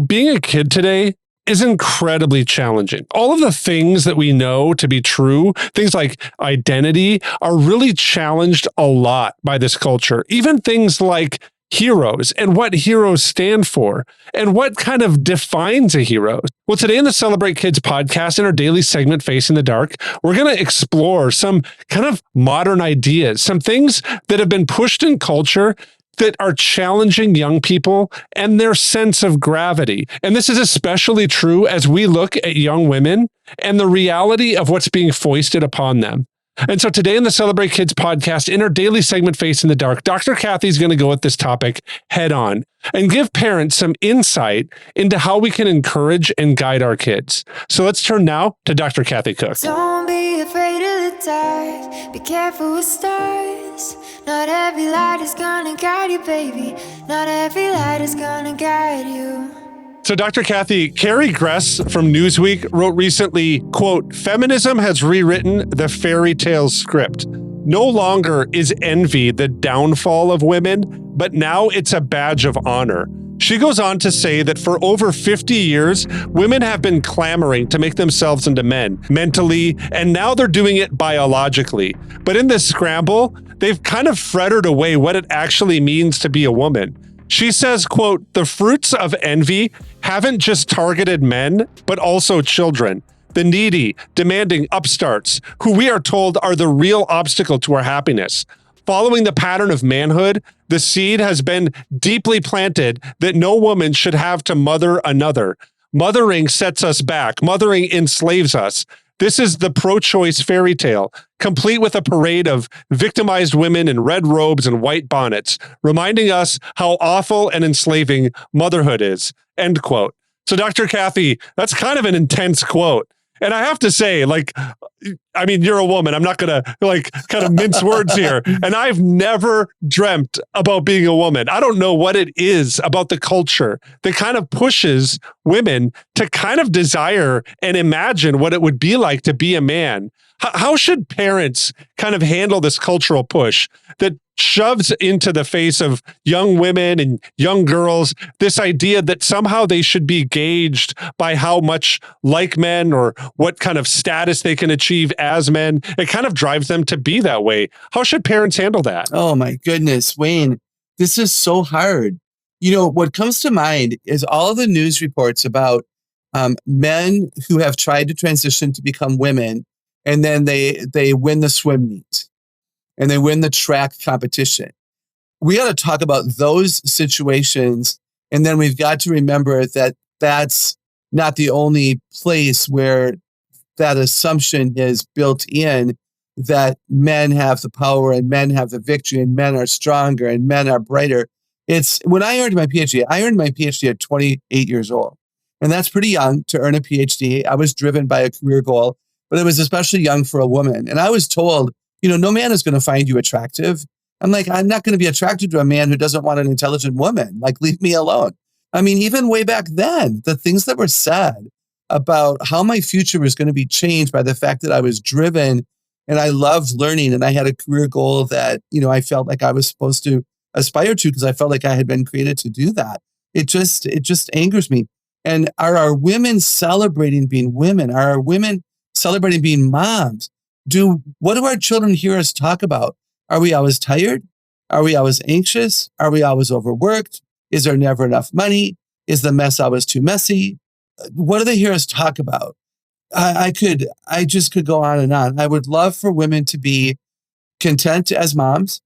Being a kid today is incredibly challenging. All of the things that we know to be true, things like identity, are really challenged a lot by this culture. Even things like heroes and what heroes stand for and what kind of defines a hero. Well, today in the Celebrate Kids podcast, in our daily segment, Facing the Dark, we're going to explore some kind of modern ideas, some things that have been pushed in culture that are challenging young people and their sense of gravity. And this is especially true as we look at young women and the reality of what's being foisted upon them. And so today in the Celebrate Kids podcast, in our daily segment, Facing the Dark, Dr. Kathy is going to go at this topic head on and give parents some insight into how we can encourage and guide our kids. So let's turn now to Dr. Kathy Koch. Don't be afraid of the dark. Be careful with stars. Not every light is gonna guide you, baby. Not every light is gonna guide you. So Dr. Kathy, Carrie Gress from Newsweek wrote recently, quote, "Feminism has rewritten the fairy tale script. No longer is envy the downfall of women, but now it's a badge of honor." She goes on to say that for over 50 years, women have been clamoring to make themselves into men, mentally, and now they're doing it biologically. But in this scramble, they've kind of fretted away what it actually means to be a woman. She says, quote, "The fruits of envy haven't just targeted men, but also children. The needy, demanding upstarts, who we are told are the real obstacle to our happiness. Following the pattern of manhood, the seed has been deeply planted that no woman should have to mother another. Mothering sets us back. Mothering enslaves us. This is the pro-choice fairy tale, complete with a parade of victimized women in red robes and white bonnets, reminding us how awful and enslaving motherhood is." End quote. So Dr. Kathy, that's kind of an intense quote. And I have to say, you're a woman. I'm not going to kind of mince words here. And I've never dreamt about being a woman. I don't know what it is about the culture that kind of pushes women to kind of desire and imagine what it would be like to be a man. How should parents kind of handle this cultural push that shoves into the face of young women and young girls this idea that somehow they should be gauged by how much like men or what kind of status they can achieve as men? It kind of drives them to be that way. How should parents handle that? Oh my goodness, Wayne, this is so hard. What comes to mind is all of the news reports about men who have tried to transition to become women, and then they win the swim meet and they win the track competition. We got to talk about those situations. And then we've got to remember that that's not the only place where that assumption is built in, that men have the power and men have the victory and men are stronger and men are brighter. It's when I earned my PhD at 28 years old. And that's pretty young to earn a PhD. I was driven by a career goal, but it was especially young for a woman. And I was told, no man is going to find you attractive. I'm like, I'm not going to be attracted to a man who doesn't want an intelligent woman. Like, leave me alone. I mean, even way back then, the things that were said about how my future was going to be changed by the fact that I was driven and I loved learning and I had a career goal that, I felt like I was supposed to aspire to because I felt like I had been created to do that. It just angers me. And are our women celebrating being women? Are our women celebrating being moms? What do our children hear us talk about? Are we always tired? Are we always anxious? Are we always overworked? Is there never enough money? Is the mess always too messy? What do they hear us talk about? I just could go on and on. I would love for women to be content as moms.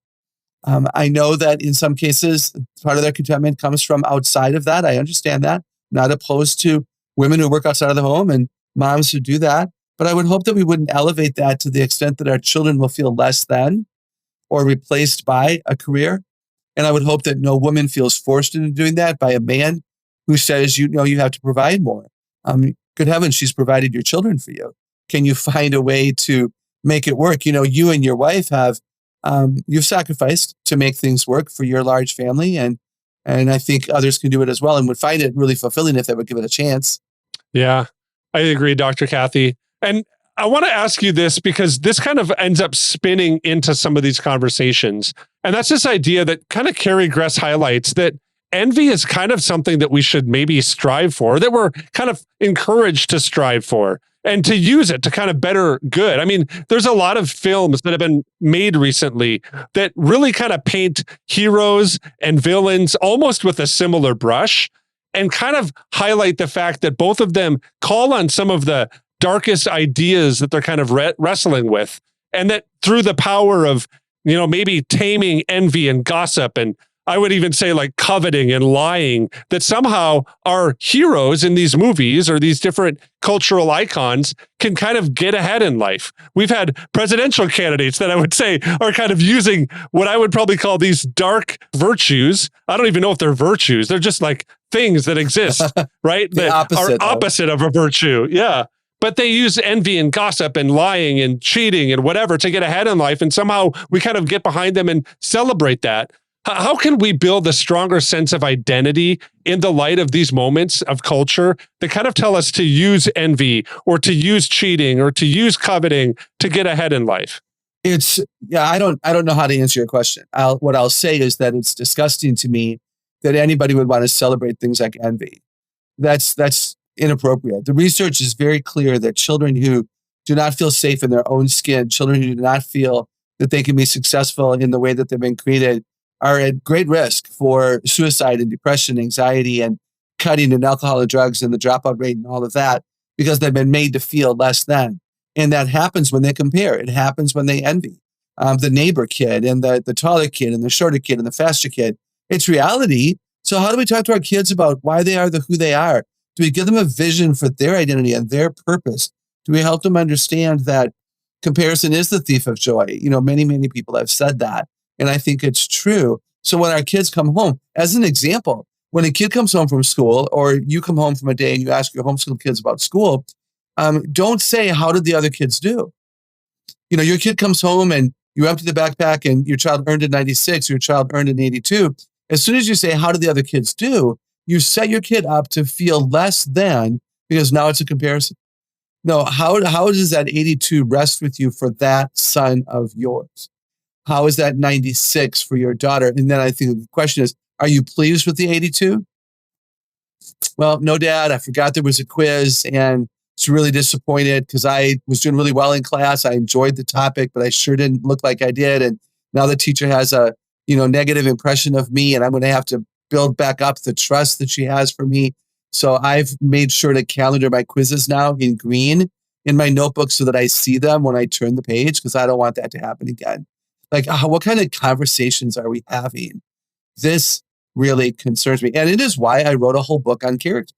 I know that in some cases, part of their contentment comes from outside of that. I understand that. Not opposed to women who work outside of the home and moms who do that. But I would hope that we wouldn't elevate that to the extent that our children will feel less than or replaced by a career. And I would hope that no woman feels forced into doing that by a man who says, you have to provide more. Good heavens, she's provided your children for you. Can you find a way to make it work? You and your wife have, you've sacrificed to make things work for your large family. And I think others can do it as well and would find it really fulfilling if they would give it a chance. Yeah, I agree, Dr. Kathy. And I want to ask you this because this kind of ends up spinning into some of these conversations. And that's this idea that kind of Carrie Gress highlights that envy is kind of something that we should maybe strive for, that we're kind of encouraged to strive for and to use it to kind of better good. I mean, there's a lot of films that have been made recently that really kind of paint heroes and villains almost with a similar brush and kind of highlight the fact that both of them call on some of the darkest ideas that they're kind of wrestling with. And that through the power of, maybe taming envy and gossip, and I would even say like coveting and lying, that somehow our heroes in these movies or these different cultural icons can kind of get ahead in life. We've had presidential candidates that I would say are kind of using what I would probably call these dark virtues. I don't even know if they're virtues. They're just like things that exist, right? The that are opposite of a virtue. Yeah. But they use envy and gossip and lying and cheating and whatever to get ahead in life. And somehow we kind of get behind them and celebrate that. How can we build a stronger sense of identity in the light of these moments of culture that kind of tell us to use envy or to use cheating or to use coveting to get ahead in life? I don't know how to answer your question. What I'll say is that it's disgusting to me that anybody would want to celebrate things like envy. That's inappropriate. The research is very clear that children who do not feel safe in their own skin, children who do not feel that they can be successful in the way that they've been created, are at great risk for suicide and depression, anxiety, and cutting and alcohol and drugs and the dropout rate and all of that, because they've been made to feel less than. And that happens when they compare. It happens when they envy the neighbor kid and the taller kid and the shorter kid and the faster kid. It's reality. So how do we talk to our kids about why they are who they are? Do we give them a vision for their identity and their purpose? Do we help them understand that comparison is the thief of joy? Many, many people have said that. And I think it's true. So when our kids come home, as an example, when a kid comes home from school or you come home from a day and you ask your homeschool kids about school, don't say, how did the other kids do? Your kid comes home and you empty the backpack and your child earned a 96, your child earned an 82. As soon as you say, how did the other kids do? You set your kid up to feel less than, because now it's a comparison. No, how does that 82 rest with you for that son of yours? How is that 96 for your daughter? And then I think the question is, are you pleased with the 82? Well, no, Dad, I forgot there was a quiz and it's really disappointed because I was doing really well in class. I enjoyed the topic, but I sure didn't look like I did. And now the teacher has a, negative impression of me, and I'm going to have to build back up the trust that she has for me. So I've made sure to calendar my quizzes now in green in my notebook so that I see them when I turn the page, because I don't want that to happen again. Like, what kind of conversations are we having? This really concerns me. And it is why I wrote a whole book on character.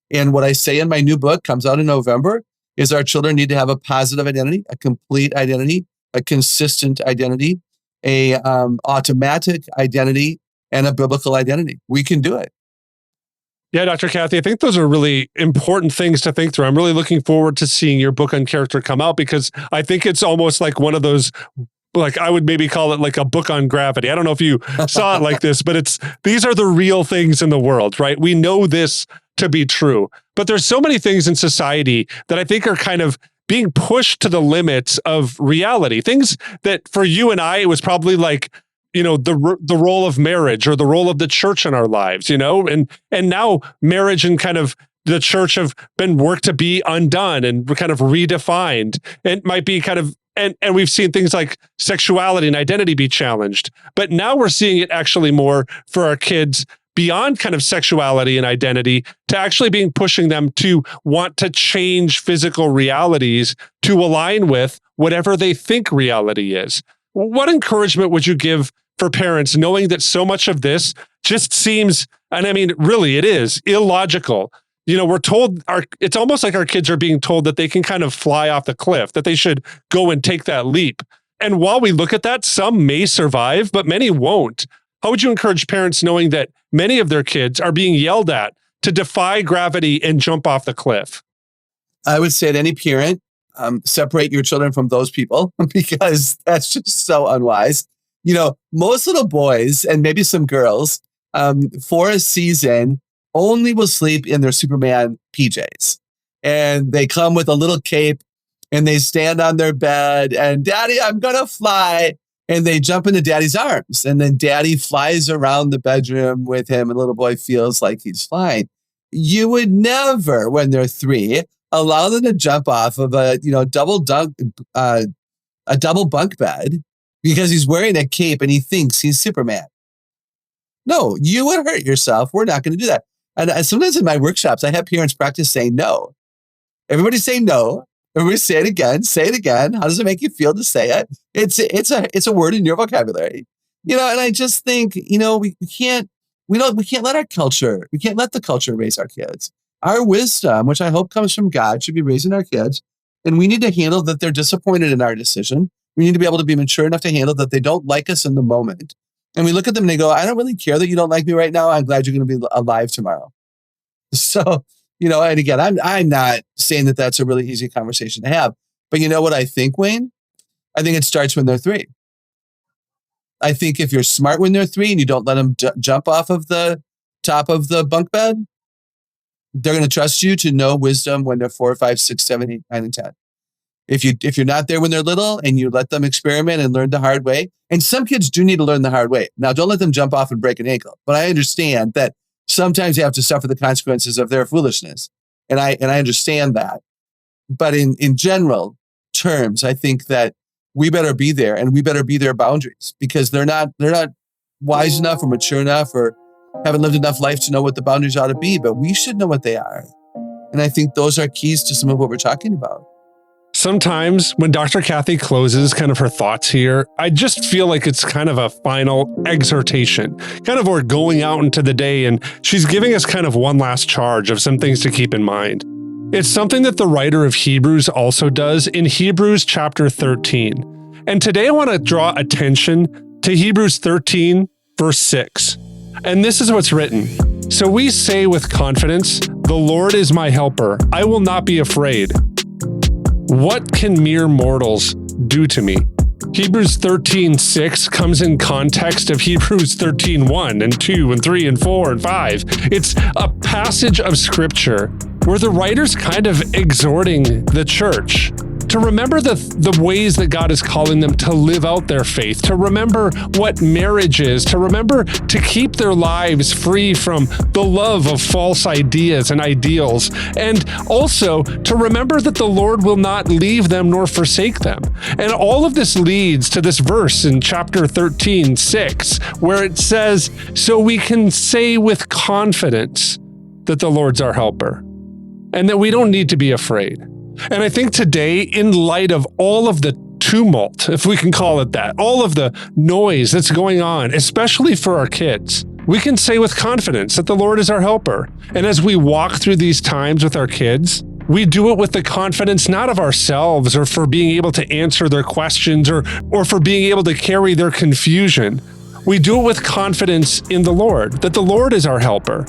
And what I say in my new book, comes out in November, is our children need to have a positive identity, a complete identity, a consistent identity, a automatic identity, and a biblical identity. We can do it. Yeah, Dr. Kathy, I think those are really important things to think through. I'm really looking forward to seeing your book on character come out, because I think it's almost like one of those, like I would maybe call it like a book on gravity. I don't know if you saw it like this, but these are the real things in the world, right? We know this to be true, but there's so many things in society that I think are kind of being pushed to the limits of reality. Things that for you and I, it was probably like, the role of marriage or the role of the church in our lives, and now marriage and kind of the church have been worked to be undone and kind of redefined. It might be kind of, and we've seen things like sexuality and identity be challenged, but now we're seeing it actually more for our kids beyond kind of sexuality and identity to actually being pushing them to want to change physical realities to align with whatever they think reality is. What encouragement would you give for parents knowing that so much of this just seems, and I mean, really it is illogical. We're told it's almost like our kids are being told that they can kind of fly off the cliff, that they should go and take that leap. And while we look at that, some may survive, but many won't. How would you encourage parents knowing that many of their kids are being yelled at to defy gravity and jump off the cliff? I would say to any parent, separate your children from those people, because that's just so unwise. Most little boys and maybe some girls for a season only will sleep in their Superman PJs. And they come with a little cape and they stand on their bed and, Daddy, I'm going to fly. and they jump into daddy's arms, and then daddy flies around the bedroom with him, and little boy feels like he's flying. You would never, when they're 3, allow them to jump off of a double bunk bed because he's wearing a cape and he thinks he's Superman. No, you would hurt yourself. We're not going to do that. And sometimes in my workshops, I have parents practice saying no. Everybody say no. Everybody say it again. Say it again. How does it make you feel to say it? It's a word in your vocabulary. And I just think, we can't let the culture raise our kids. Our wisdom, which I hope comes from God, should be raising our kids. And we need to handle that they're disappointed in our decision. We need to be able to be mature enough to handle that they don't like us in the moment. And we look at them and they go, I don't really care that you don't like me right now. I'm glad you're going to be alive tomorrow. So, and again, I'm not saying that that's a really easy conversation to have. But you know what I think, Wayne? I think it starts when they're 3. I think if you're smart when they're 3 and you don't let them jump off of the top of the bunk bed, they're going to trust you to know wisdom when they're 4, 5, 6, 7, 8, 9, and 10. If you're not there when they're little and you let them experiment and learn the hard way, and some kids do need to learn the hard way. Now, don't let them jump off and break an ankle. But I understand that sometimes you have to suffer the consequences of their foolishness. And I understand that. But in general terms, I think that we better be there, and we better be their boundaries, because they're not wise enough or mature enough or haven't lived enough life to know what the boundaries ought to be, but we should know what they are. And I think those are keys to some of what we're talking about. Sometimes when Dr. Kathy closes kind of her thoughts here, I just feel like it's kind of a final exhortation, kind of we're going out into the day, and she's giving us kind of one last charge of some things to keep in mind. It's something that the writer of Hebrews also does in Hebrews chapter 13. And today I want to draw attention to Hebrews 13, verse 6. And this is what's written. So we say with confidence, the Lord is my helper. I will not be afraid. What can mere mortals do to me? Hebrews 13:6 comes in context of Hebrews 13:1 and 2 and 3 and 4 and 5. It's a passage of scripture where the writer's kind of exhorting the church to remember the ways that God is calling them to live out their faith, to remember what marriage is, to remember to keep their lives free from the love of false ideas and ideals, and also to remember that the Lord will not leave them nor forsake them. And all of this leads to this verse in chapter 13:6, where it says, so we can say with confidence that the Lord's our helper, and that we don't need to be afraid. And I think today, in light of all of the tumult, if we can call it that, all of the noise that's going on, especially for our kids, we can say with confidence that the Lord is our helper. And as we walk through these times with our kids, we do it with the confidence not of ourselves or for being able to answer their questions or for being able to carry their confusion. We do it with confidence in the Lord, that the Lord is our helper.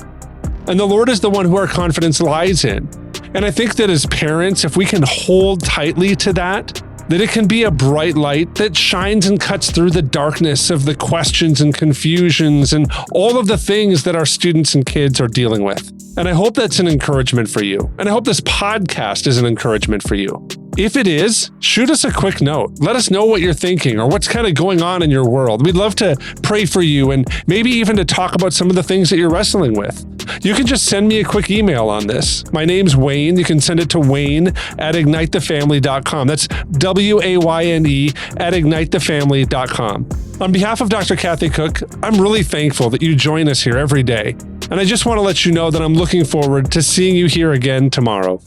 And the Lord is the one who our confidence lies in. And I think that as parents, if we can hold tightly to that it can be a bright light that shines and cuts through the darkness of the questions and confusions and all of the things that our students and kids are dealing with. And I hope that's an encouragement for you. And I hope this podcast is an encouragement for you. If it is, shoot us a quick note. Let us know what you're thinking or what's kind of going on in your world. We'd love to pray for you and maybe even to talk about some of the things that you're wrestling with. You can just send me a quick email on this. My name's Wayne. You can send it to wayne@ignitethefamily.com. That's WAYNE@ignitethefamily.com. On behalf of Dr. Kathy Koch, I'm really thankful that you join us here every day. And I just want to let you know that I'm looking forward to seeing you here again tomorrow.